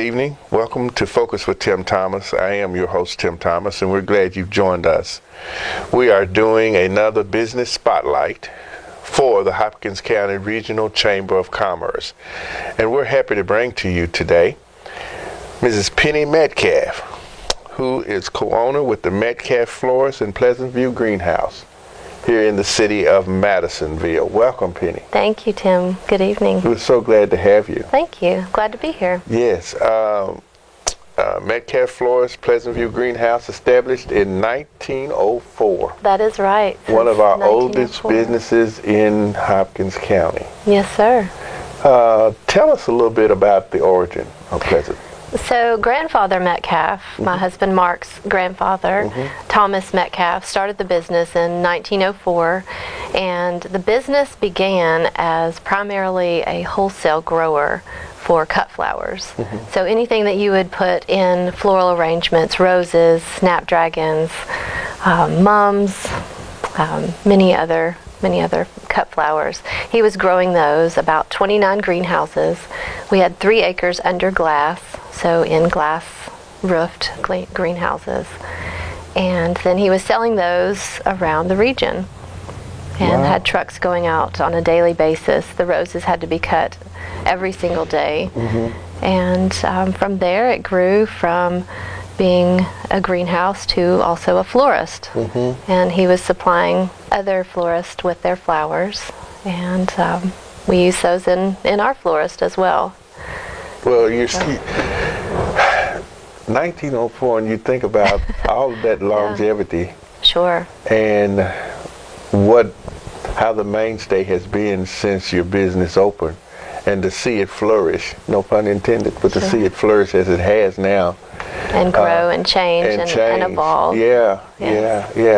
evening. Welcome to Focus with Tim Thomas. I am your host, Tim Thomas, and we're glad you've joined us. We are doing another business spotlight for the Hopkins County Regional Chamber of Commerce. And we're happy to bring to you today Mrs. Penny Metcalf, who is co-owner with the Metcalf Florist in Pleasant View Greenhouse here in the city of Madisonville. Welcome, Penny. Thank you, Tim. Good evening. We're so glad to have you. Thank you. Glad to be here. Yes. Metcalf Florist, Pleasant View Greenhouse, established in 1904. That is right. One of our oldest 1904. businesses in Hopkins County. Yes, sir. Tell us a little bit about the origin of Pleasant. So grandfather Metcalf, my husband Mark's grandfather, Thomas Metcalf, started the business in 1904, and the business began as primarily a wholesale grower for cut flowers. So anything that you would put in floral arrangements, roses, snapdragons, mums, many other cut flowers. He was growing those, about 29 greenhouses. We had 3 acres under glass, so in glass roofed greenhouses. And then he was selling those around the region and had trucks going out on a daily basis. The roses had to be cut every single day. And from there it grew from being a greenhouse to also a florist. And he was supplying other florists with their flowers, and we use those in our florist as well. Well, you see, 1904, and you think about all of that longevity. Sure. And how the mainstay has been since your business opened, and to see it flourish, no pun intended, but to see it flourish as it has now. And grow and change and evolve. Yeah.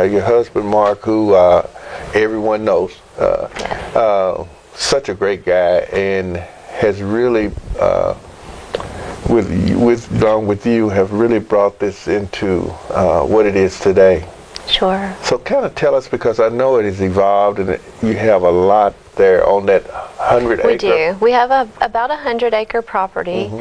Your husband, Mark, who everyone knows, such a great guy, and has really, along with you, have really brought this into what it is today. Sure. So kind of tell us, because I know it has evolved, and you have a lot there on that 100-acre. We do. We have about 100-acre property.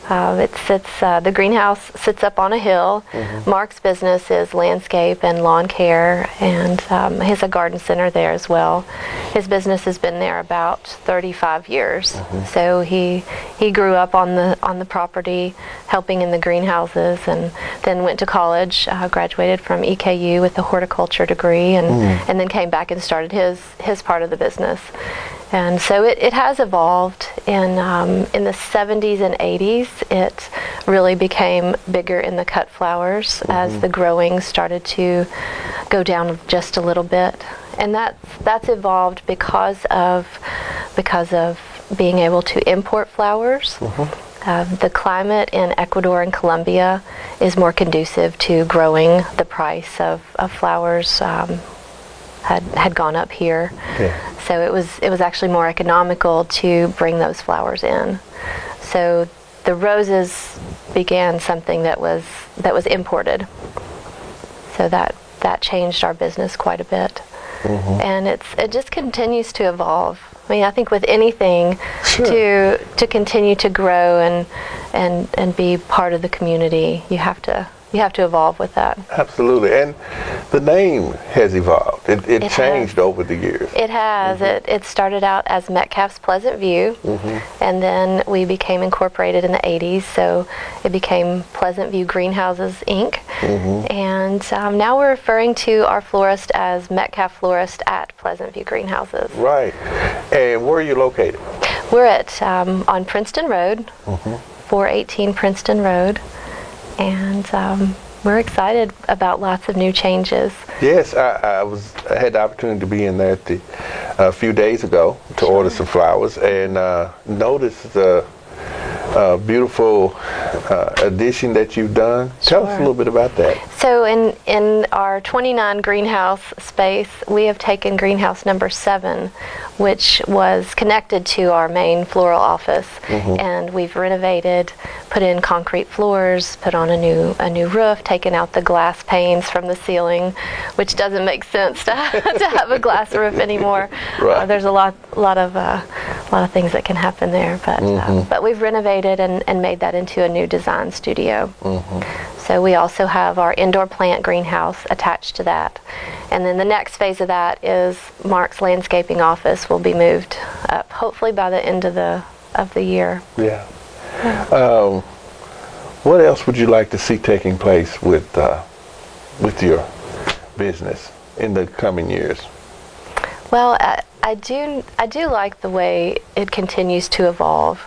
The greenhouse sits up on a hill. Mark's business is landscape and lawn care, and he has a garden center there as well. His business has been there about 35 years. So he grew up on the property, helping in the greenhouses, and then went to college, graduated from EKU with a horticulture degree, and then came back and started his part of the business. And so it has evolved. In the 70s and 80s, it really became bigger in the cut flowers as the growing started to go down just a little bit. And that's evolved because of being able to import flowers. The climate in Ecuador and Colombia is more conducive to growing. The price of flowers had gone up here. So it was actually more economical to bring those flowers in. So the roses began something that was imported. So that changed our business quite a bit. And it just continues to evolve. I mean, I think with anything, to continue to grow and be part of the community, you have to evolve with that. Absolutely. And the name has evolved. It changed over the years. It has. It started out as Metcalf's Pleasant View, and then we became incorporated in the 80s, so it became Pleasant View Greenhouses, Inc. And now we're referring to our florist as Metcalf Florist at Pleasant View Greenhouses. Right. And where are you located? We're at on Princeton Road, 418 Princeton Road. And we're excited about lots of new changes. Yes, I had the opportunity to be in there a few days ago to order some flowers, and noticed the beautiful addition that you've done. Tell us a little bit about that. So in our 29 greenhouse space, we have taken greenhouse number 7, which was connected to our main floral office, and we've renovated, put in concrete floors, put on a new roof, taken out the glass panes from the ceiling, which doesn't make sense to have a glass roof anymore. Right. There's a lot of things that can happen there. But we've renovated and made that into a new design studio. So we also have our indoor plant greenhouse attached to that. And then the next phase of that is Mark's landscaping office will be moved up, hopefully by the end of the year. Yeah. What else would you like to see taking place with your business in the coming years? Well, I do like the way it continues to evolve.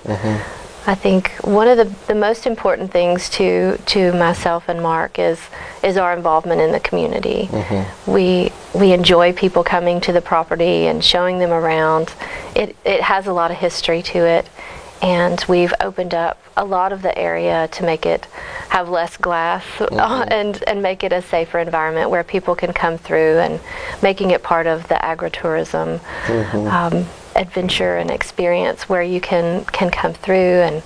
I think one of the most important things to myself and Mark is our involvement in the community. We enjoy people coming to the property and showing them around. It has a lot of history to it, and we've opened up a lot of the area to make it have less glass and make it a safer environment where people can come through, and making it part of the agritourism adventure and experience where you can come through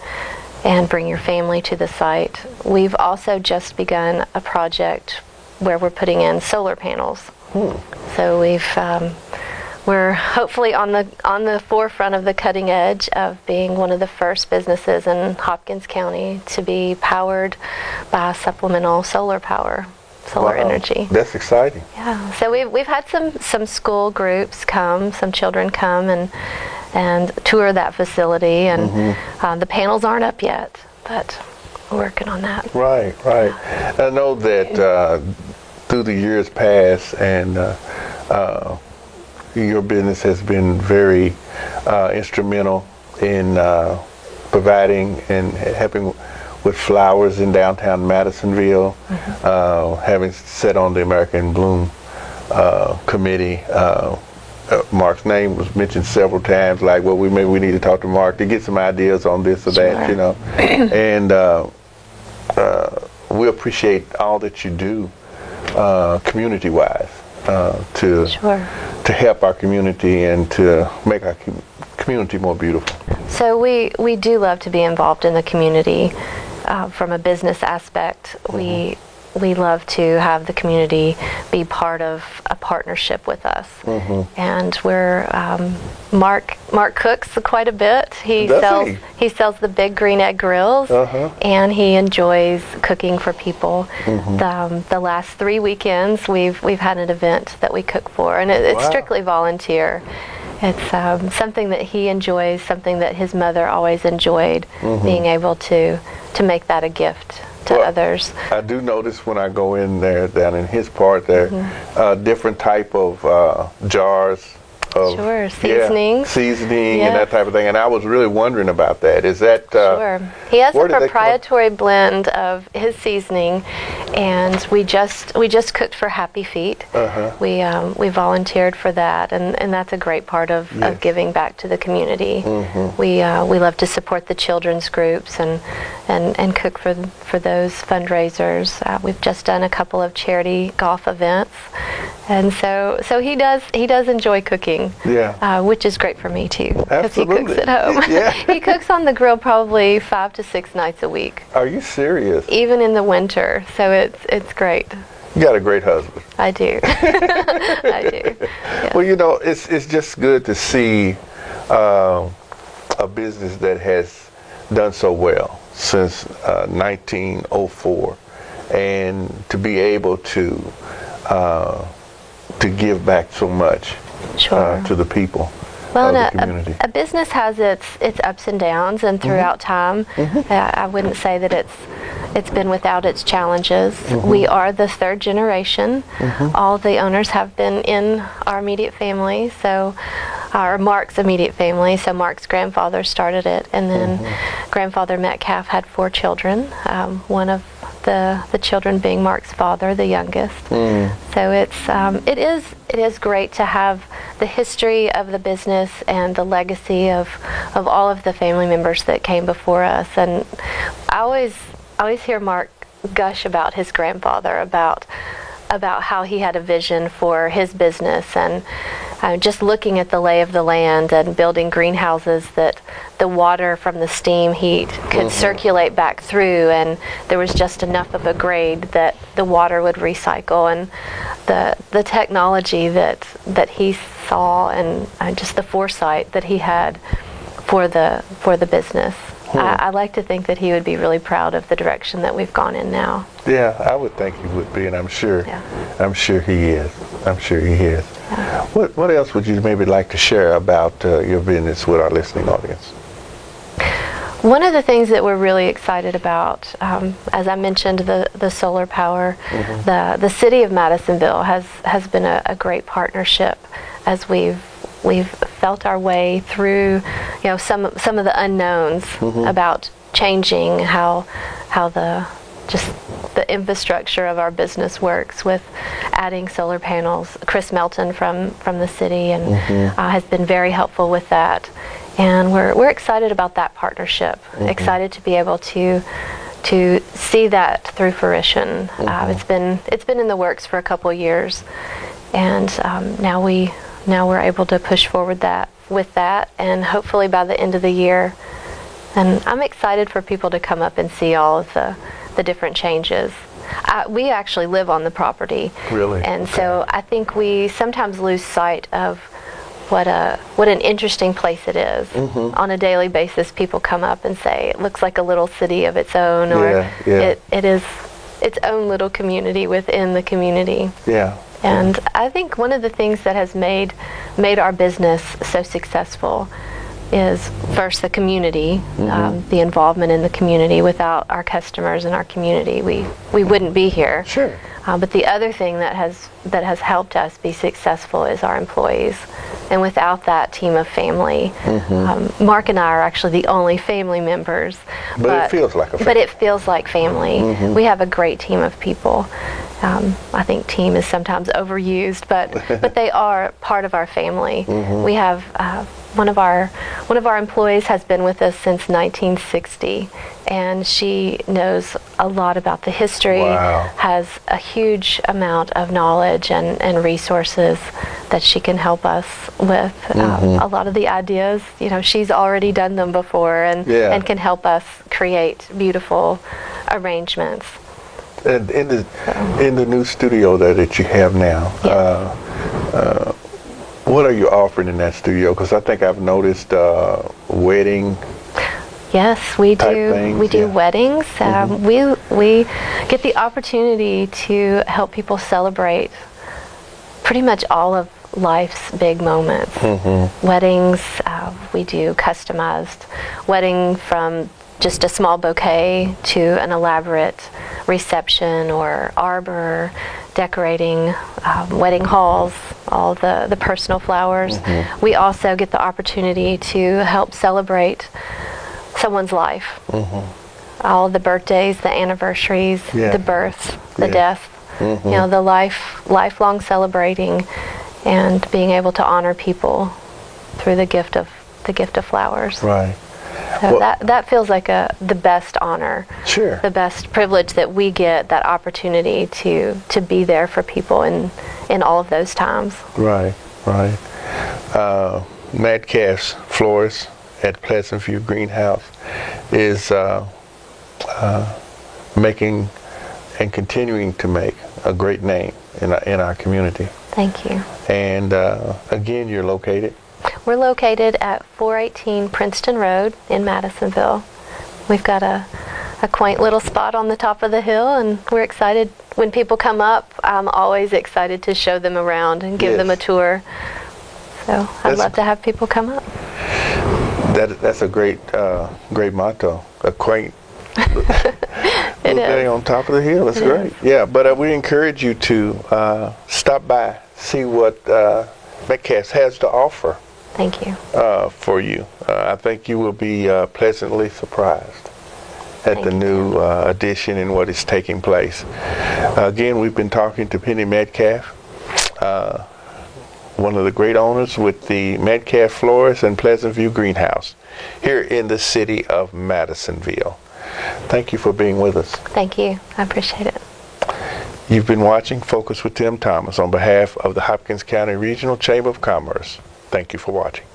and bring your family to the site. We've also just begun a project where we're putting in solar panels. So we're hopefully on the forefront of the cutting edge of being one of the first businesses in Hopkins County to be powered by supplemental solar power. Solar energy. That's exciting. Yeah. So we've had some school groups come, some children come and tour that facility, and the panels aren't up yet, but we're working on that. Right. I know that through the years past, and your business has been very instrumental in providing and helping with flowers in downtown Madisonville, having sat on the American Bloom committee. Mark's name was mentioned several times, like, well, maybe we need to talk to Mark to get some ideas on this or that, you know. And we appreciate all that you do community-wise to help our community and to make our community more beautiful. So we do love to be involved in the community. From a business aspect, we love to have the community be part of a partnership with us. And we're Mark cooks quite a bit. He sells the Big Green Egg grills, and he enjoys cooking for people. The last 3 weekends we've had an event that we cook for, and it's strictly volunteer. It's something that he enjoys, something that his mother always enjoyed, being able to make that a gift to others. I do notice when I go in there, down in his part there, different type of jars of seasoning and that type of thing. And I was really wondering about that. Is that He has a proprietary blend of his seasoning, and we just cooked for Happy Feet. We volunteered for that, and that's a great part of giving back to the community. We love to support the children's groups and cook for those fundraisers. We've just done a couple of charity golf events, and so he does enjoy cooking. Which is great for me too, because he cooks at home. He cooks on the grill probably 5 to 6 nights a week. Are you serious? Even in the winter, so it's great. You got a great husband. I do. I do. Yeah. Well, you know, it's just good to see a business that has done so well since 1904, and to be able to give back so much to the people. Well, of the community. A business has its ups and downs, and throughout time, I wouldn't say that it's been without its challenges. We are the third generation. All the owners have been in our immediate family, so Mark's immediate family. So Mark's grandfather started it, and then grandfather Metcalf had 4 children. One of the children being Mark's father, the youngest. So it is great to have the history of the business and the legacy of all of the family members that came before us. And I always hear Mark gush about his grandfather, about how he had a vision for his business, and just looking at the lay of the land and building greenhouses that the water from the steam heat could circulate back through, and there was just enough of a grade that the water would recycle, and the technology that he saw, and just the foresight that he had for the business. I like to think that he would be really proud of the direction that we've gone in now. Yeah, I would think he would be, and I'm sure he is. I'm sure he is. Yeah. What else would you maybe like to share about your business with our listening audience? One of the things that we're really excited about, as I mentioned, the solar power, the city of Madisonville has been a great partnership as we've felt our way through, some of the unknowns about changing how the infrastructure of our business works with adding solar panels. Chris Melton from the city and has been very helpful with that, and we're excited about that partnership. Excited to be able to see that through fruition. It's been in the works for a couple of years, and now we're able to push forward with that, and hopefully by the end of the year. And I'm excited for people to come up and see all of the different changes. We actually live on the property. Really? And so I think we sometimes lose sight of what an interesting place it is. On a daily basis, people come up and say it looks like a little city of its own, or it is its own little community within the community. Yeah. And I think one of the things that has made our business so successful is first the community, the involvement in the community. Without our customers and our community, we wouldn't be here. Sure. But the other thing that has helped us be successful is our employees. And without that team of family, Mark and I are actually the only family members. But it feels like a family. But it feels like family. We have a great team of people. I think team is sometimes overused, but they are part of our family. We have one of our employees has been with us since 1960, and she knows a lot about the history. Wow. Has a huge amount of knowledge and resources that she can help us with. A lot of the ideas, she's already done them before, and can help us create beautiful arrangements. And in the new studio that you have now, what are you offering in that studio? Because I think I've noticed wedding. Yes, we do. Things, we do weddings. We get the opportunity to help people celebrate pretty much all of life's big moments. Weddings, we do customized wedding from just a small bouquet to an elaborate reception or arbor, decorating wedding halls, all the personal flowers. We also get the opportunity to help celebrate someone's life. All the birthdays, the anniversaries, the births, the deaths, the lifelong celebrating and being able to honor people through the gift of flowers. Right. So that feels like the best honor, sure, the best privilege that we get, that opportunity to be there for people in all of those times. Right. Metcalf's Florist at Pleasant View Greenhouse is making and continuing to make a great name in our community. Thank you. And again, you're located? We're located at 418 Princeton Road in Madisonville. We've got a quaint little spot on the top of the hill, and we're excited when people come up. I'm always excited to show them around and give them a tour. So I'd love to have people come up. That's a great motto. A quaint little thing on top of the hill. That's great. Yeah, but we encourage you to stop by, see what Metcalf's has to offer. Thank you. For you. I think you will be pleasantly surprised at the new addition and what is taking place. Again, we've been talking to Penny Metcalf, one of the great owners with the Metcalf Florist and Pleasant View Greenhouse here in the city of Madisonville. Thank you for being with us. Thank you. I appreciate it. You've been watching Focus with Tim Thomas on behalf of the Hopkins County Regional Chamber of Commerce. Thank you for watching.